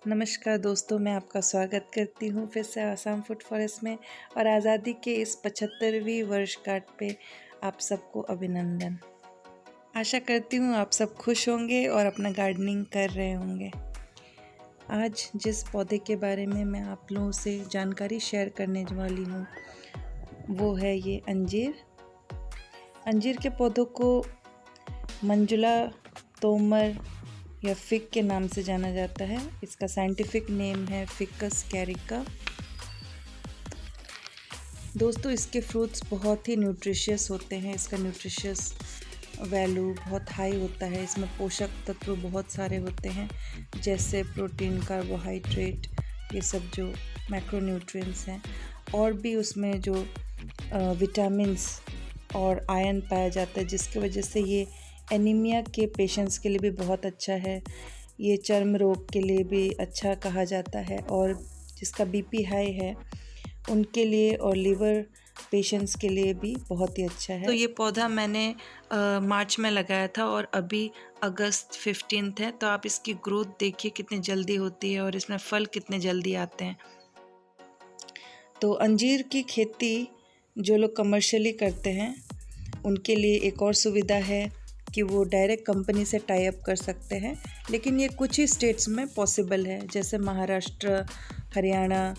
नमस्कार दोस्तों, मैं आपका स्वागत करती हूँ फिर से आसाम फूड फॉरेस्ट में। और आज़ादी के इस 75वीं वर्षगांठ पे आप सबको अभिनंदन। आशा करती हूँ आप सब खुश होंगे और अपना गार्डनिंग कर रहे होंगे। आज जिस पौधे के बारे में मैं आप लोगों से जानकारी शेयर करने वाली हूँ वो है ये अंजीर। अंजीर के पौधों को मंजुला तोमर या फिग के नाम से जाना जाता है। इसका साइंटिफिक नेम है फिकस कैरिका। दोस्तों, इसके फ्रूट्स बहुत ही न्यूट्रिशियस होते हैं। इसका न्यूट्रिशियस वैल्यू बहुत हाई होता है। इसमें पोषक तत्व बहुत सारे होते हैं, जैसे प्रोटीन, कार्बोहाइड्रेट, ये सब जो मैक्रोन्यूट्रिएंट्स हैं। और भी उसमें जो विटामिन्स और आयरन पाया जाता है, जिसकी वजह से ये एनीमिया के पेशेंट्स के लिए भी बहुत अच्छा है। ये चर्म रोग के लिए भी अच्छा कहा जाता है, और जिसका बीपी हाई है उनके लिए और लीवर पेशेंट्स के लिए भी बहुत ही अच्छा है। तो ये पौधा मैंने मार्च में लगाया था और अभी अगस्त 15 है। तो आप इसकी ग्रोथ देखिए कितनी जल्दी होती है और इसमें फल कितने जल्दी आते हैं। तो अंजीर की खेती जो लोग कमर्शियली करते हैं उनके लिए एक और सुविधा है कि वो डायरेक्ट कंपनी से टाई अप कर सकते हैं। लेकिन ये कुछ ही स्टेट्स में पॉसिबल है, जैसे महाराष्ट्र, हरियाणा,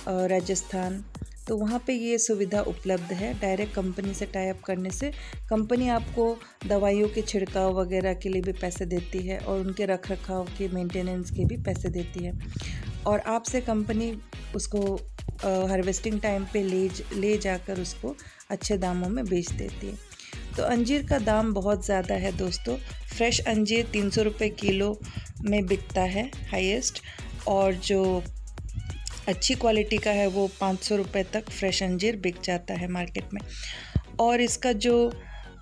राजस्थान। तो वहाँ पे ये सुविधा उपलब्ध है। डायरेक्ट कंपनी से टाई अप करने से कंपनी आपको दवाइयों के छिड़काव वगैरह के लिए भी पैसे देती है और उनके रख रखाव के मेंटेनेंस के भी पैसे देती है, और आपसे कंपनी उसको हार्वेस्टिंग टाइम पे ले जाकर उसको अच्छे दामों में बेच देती है। तो अंजीर का दाम बहुत ज़्यादा है दोस्तों। फ्रेश अंजीर 300 रुपये किलो में बिकता है हाईएस्ट, और जो अच्छी क्वालिटी का है वो 500 रुपये तक फ्रेश अंजीर बिक जाता है मार्केट में। और इसका जो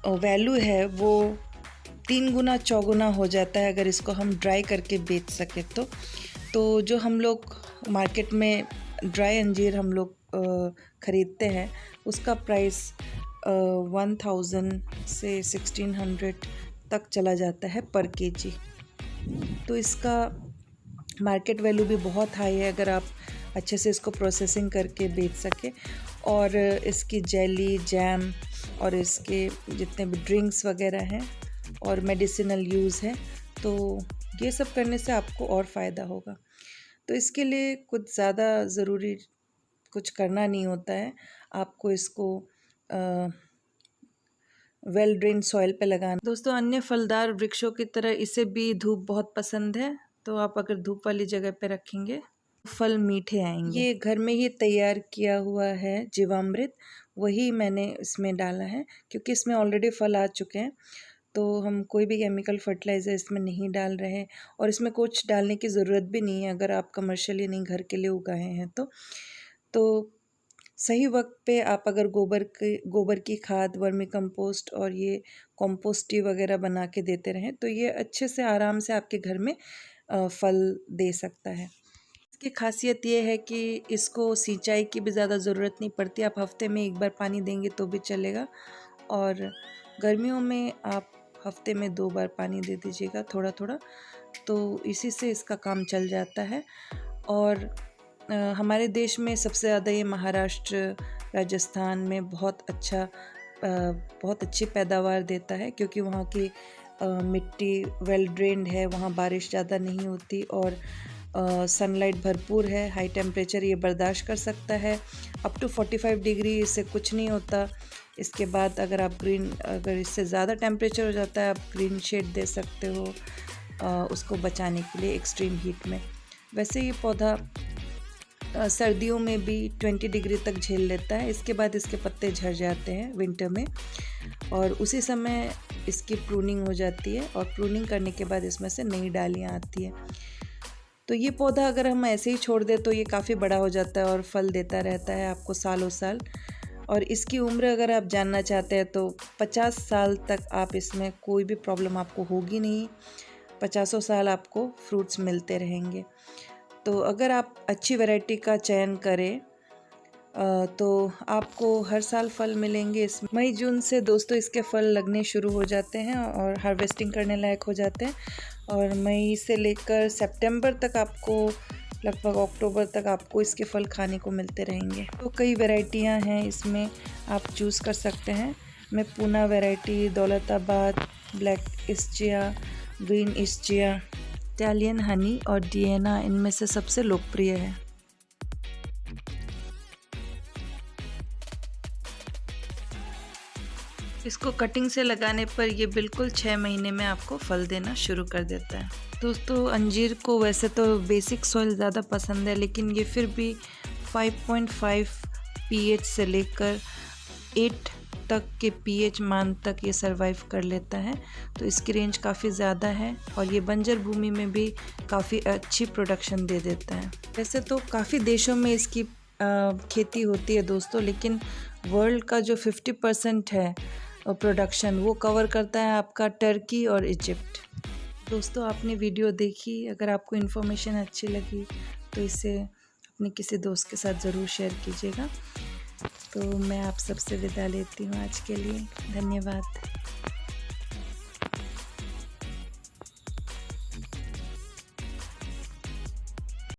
वैल्यू है वो 3 गुना 4 गुना हो जाता है अगर इसको हम ड्राई करके बेच सके तो जो हम लोग मार्केट में ड्राई अंजीर हम लोग ख़रीदते हैं उसका प्राइस 1000 से 1600 तक चला जाता है पर केजी। तो इसका मार्केट वैल्यू भी बहुत हाई है अगर आप अच्छे से इसको प्रोसेसिंग करके बेच सके। और इसकी जेली, जैम और इसके जितने भी ड्रिंक्स वगैरह हैं और मेडिसिनल यूज़ है, तो ये सब करने से आपको और फ़ायदा होगा। तो इसके लिए कुछ ज़्यादा ज़रूरी कुछ करना नहीं होता है। आपको इसको वेल ड्रेन सॉइल पे लगाना। दोस्तों, अन्य फलदार वृक्षों की तरह इसे भी धूप बहुत पसंद है, तो आप अगर धूप वाली जगह पे रखेंगे फल मीठे आएंगे। ये घर में ही तैयार किया हुआ है जीवामृत, वही मैंने इसमें डाला है क्योंकि इसमें ऑलरेडी फल आ चुके हैं। तो हम कोई भी केमिकल फर्टिलाइज़र इसमें नहीं डाल रहे हैं, और इसमें कुछ डालने की ज़रूरत भी नहीं है अगर आप कमर्शियली नहीं घर के लिए उगाए हैं तो सही वक्त पे आप अगर गोबर की खाद, वर्मी कंपोस्ट और ये कंपोस्ट टी वगैरह बना के देते रहें तो ये अच्छे से आराम से आपके घर में फल दे सकता है। इसकी खासियत ये है कि इसको सिंचाई की भी ज़्यादा ज़रूरत नहीं पड़ती। आप हफ्ते में एक बार पानी देंगे तो भी चलेगा, और गर्मियों में आप हफ्ते में 2 बार पानी दे दीजिएगा थोड़ा थोड़ा, तो इसी से इसका काम चल जाता है। और हमारे देश में सबसे ज़्यादा ये महाराष्ट्र, राजस्थान में बहुत अच्छी पैदावार देता है, क्योंकि वहाँ की मिट्टी वेल ड्रेन्ड है, वहाँ बारिश ज़्यादा नहीं होती और सनलाइट भरपूर है। हाई टेम्परेचर ये बर्दाश्त कर सकता है, अप टू 45 डिग्री इससे कुछ नहीं होता। इसके बाद अगर इससे ज़्यादा टेम्परेचर हो जाता है आप ग्रीन शेड दे सकते हो उसको बचाने के लिए एक्सट्रीम हीट में। वैसे ये पौधा सर्दियों में भी 20 डिग्री तक झेल लेता है। इसके बाद इसके पत्ते झड़ जाते हैं विंटर में, और उसी समय इसकी प्रूनिंग हो जाती है, और प्रूनिंग करने के बाद इसमें से नई डालियाँ आती हैं। तो ये पौधा अगर हम ऐसे ही छोड़ दें तो ये काफ़ी बड़ा हो जाता है और फल देता रहता है आपको सालों साल। और इसकी उम्र अगर आप जानना चाहते हैं तो 50 साल तक आप इसमें कोई भी प्रॉब्लम आपको होगी नहीं। 50 साल आपको फ्रूट्स मिलते रहेंगे। तो अगर आप अच्छी वैरायटी का चयन करें तो आपको हर साल फल मिलेंगे। इस मई जून से दोस्तों इसके फल लगने शुरू हो जाते हैं और हार्वेस्टिंग करने लायक हो जाते हैं, और मई से लेकर सितंबर तक आपको, लगभग अक्टूबर तक आपको इसके फल खाने को मिलते रहेंगे। तो कई वैरायटियां हैं इसमें, आप चूज़ कर सकते हैं। मैं Poona variety, Daulatabad, black Ischia, green Ischia, Italian honey और डिएना इनमें से सबसे लोकप्रिय है। इसको कटिंग से लगाने पर ये बिल्कुल 6 महीने में आपको फल देना शुरू कर देता है। दोस्तों, अंजीर को वैसे तो बेसिक सॉइल ज़्यादा पसंद है, लेकिन ये फिर भी 5.5 pH से लेकर 8 तक के pH मान तक ये सरवाइव कर लेता है। तो इसकी रेंज काफ़ी ज़्यादा है और ये बंजर भूमि में भी काफ़ी अच्छी प्रोडक्शन दे देता है। वैसे तो काफ़ी देशों में इसकी खेती होती है दोस्तों, लेकिन वर्ल्ड का जो 50% है प्रोडक्शन, वो कवर करता है आपका टर्की और इजिप्ट। दोस्तों, आपने वीडियो देखी, अगर आपको इन्फॉर्मेशन अच्छी लगी तो इसे अपने किसी दोस्त के साथ ज़रूर शेयर कीजिएगा। तो मैं आप सबसे विदा लेती हूँ आज के लिए। धन्यवाद।